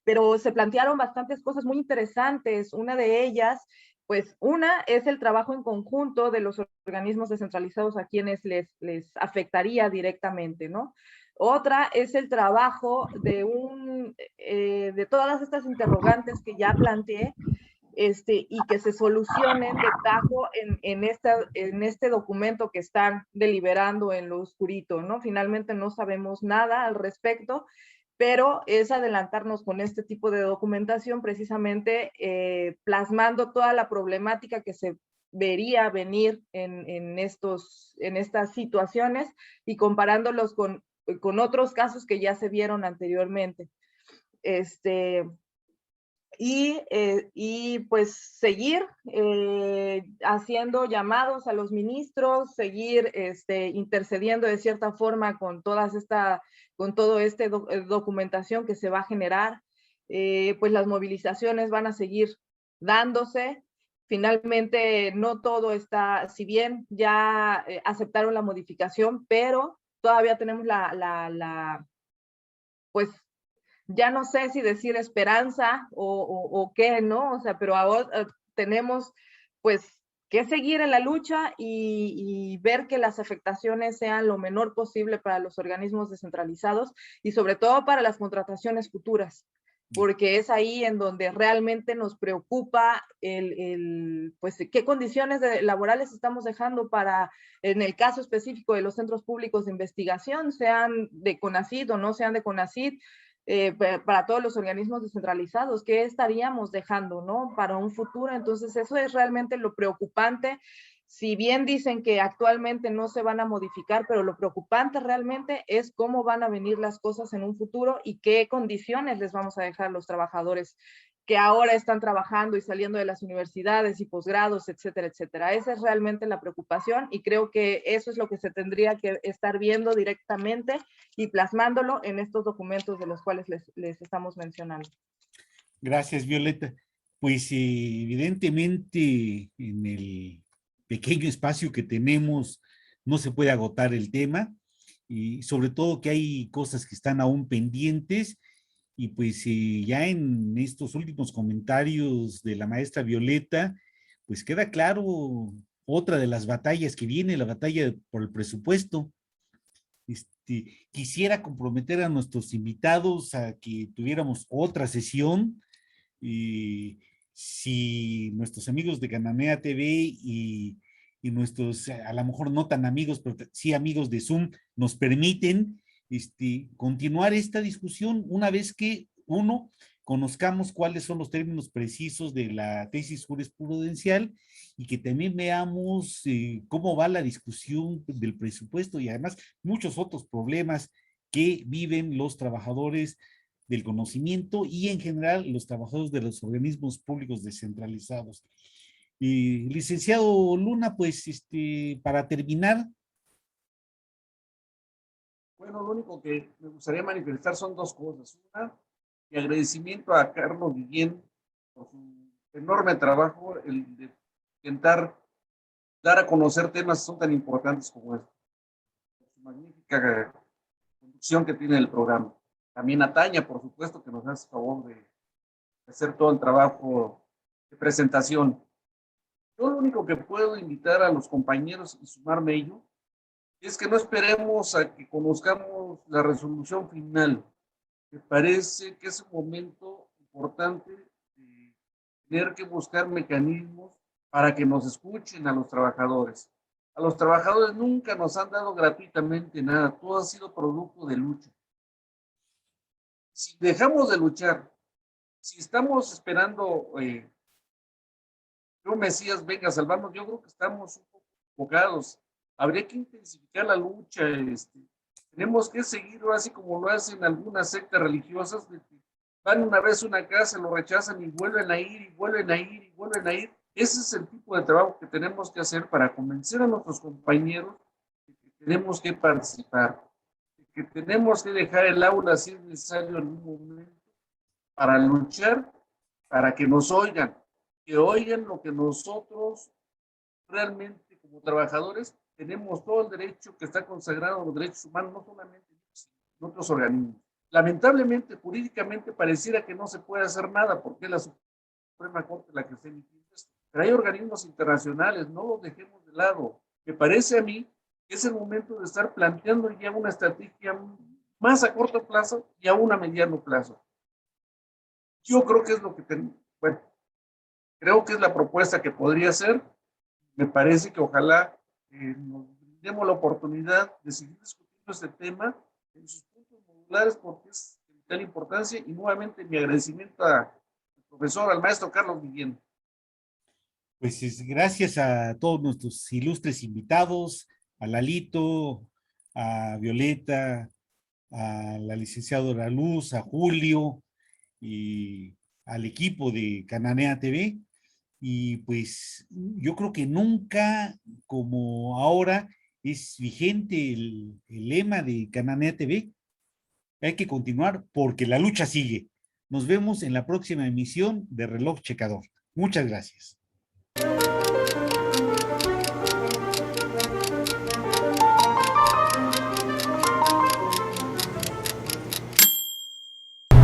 Pero se plantearon bastantes cosas muy interesantes. Una de ellas, pues una es el trabajo en conjunto de los organismos descentralizados a quienes les afectaría directamente, ¿no? Otra es el trabajo de todas estas interrogantes que ya planteé, y que se solucionen de tajo en este documento que están deliberando en lo oscurito, ¿no? Finalmente no sabemos nada al respecto, pero es adelantarnos con este tipo de documentación, precisamente plasmando toda la problemática que se vería venir en estas situaciones y comparándolos con otros casos que ya se vieron anteriormente. Y pues seguir haciendo llamados a los ministros, seguir intercediendo de cierta forma con toda esta documentación que se va a generar. Pues las movilizaciones van a seguir dándose. Finalmente no todo está, si bien ya aceptaron la modificación, pero todavía tenemos pues ya no sé si decir esperanza o qué, ¿no? O sea, pero ahora tenemos pues que seguir en la lucha y ver que las afectaciones sean lo menor posible para los organismos descentralizados y sobre todo para las contrataciones futuras, porque es ahí en donde realmente nos preocupa pues qué condiciones laborales estamos dejando para, en el caso específico de los centros públicos de investigación, sean de CONACYT o no sean de CONACYT, para todos los organismos descentralizados, ¿qué estaríamos dejando, no? Para un futuro. Entonces eso es realmente lo preocupante. Si bien dicen que actualmente no se van a modificar, pero lo preocupante realmente es cómo van a venir las cosas en un futuro y qué condiciones les vamos a dejar a los trabajadores que ahora están trabajando y saliendo de las universidades y posgrados, etcétera, etcétera. Esa es realmente la preocupación y creo que eso es lo que se tendría que estar viendo directamente y plasmándolo en estos documentos de los cuales les estamos mencionando. Gracias, Violeta. Pues evidentemente en el pequeño espacio que tenemos no se puede agotar el tema y sobre todo que hay cosas que están aún pendientes. Y pues ya en estos últimos comentarios de la maestra Violeta, pues queda claro otra de las batallas que viene, la batalla por el presupuesto. Quisiera comprometer a nuestros invitados a que tuviéramos otra sesión. Si nuestros amigos de Cananea TV y nuestros, a lo mejor no tan amigos, pero sí amigos de Zoom, nos permiten continuar esta discusión una vez que, uno, conozcamos cuáles son los términos precisos de la tesis jurisprudencial y que también veamos cómo va la discusión del presupuesto y además muchos otros problemas que viven los trabajadores del conocimiento y en general los trabajadores de los organismos públicos descentralizados. Licenciado Luna, pues para terminar. Bueno, lo único que me gustaría manifestar son dos cosas. Una, mi agradecimiento a Carlos Guillén por su enorme trabajo, el de intentar dar a conocer temas que son tan importantes como este. Por su magnífica conducción que tiene el programa. También a Tania, por supuesto, que nos hace favor de hacer todo el trabajo de presentación. Yo lo único que puedo invitar a los compañeros y sumarme a ello es que no esperemos a que conozcamos la resolución final. Me parece que es un momento importante de tener que buscar mecanismos para que nos escuchen a los trabajadores. A los trabajadores nunca nos han dado gratuitamente nada, todo ha sido producto de lucha. Si dejamos de luchar, si estamos esperando que un Mesías venga a salvarnos, yo creo que estamos un poco equivocados. Habría que intensificar la lucha. Tenemos que seguirlo así como lo hacen algunas sectas religiosas. Van una vez a una casa, lo rechazan y vuelven a ir, y vuelven a ir, y vuelven a ir. Ese es el tipo de trabajo que tenemos que hacer para convencer a nuestros compañeros de que tenemos que participar, de que tenemos que dejar el aula si es necesario en un momento para luchar, para que nos oigan, que oigan lo que nosotros realmente como trabajadores tenemos todo el derecho que está consagrado a los derechos humanos, no solamente en otros organismos. Lamentablemente, jurídicamente pareciera que no se puede hacer nada porque es la Suprema Corte la que está emitiendo esto. Pero hay organismos internacionales, no los dejemos de lado. Me parece a mí que es el momento de estar planteando ya una estrategia más a corto plazo y aún a mediano plazo. Yo creo que es lo que creo que es la propuesta que podría ser. Me parece que ojalá nos demos la oportunidad de seguir discutiendo este tema en sus puntos modulares porque es vital importancia, y nuevamente mi agradecimiento al profesor, al maestro Carlos Guillén. Pues gracias a todos nuestros ilustres invitados, a Lalito, a Violeta, a la licenciada Luz, a Julio y al equipo de Cananea TV. Y pues yo creo que nunca como ahora es vigente el lema de Cananea TV. Hay que continuar porque la lucha sigue. Nos vemos en la próxima emisión de Reloj Checador. Muchas gracias.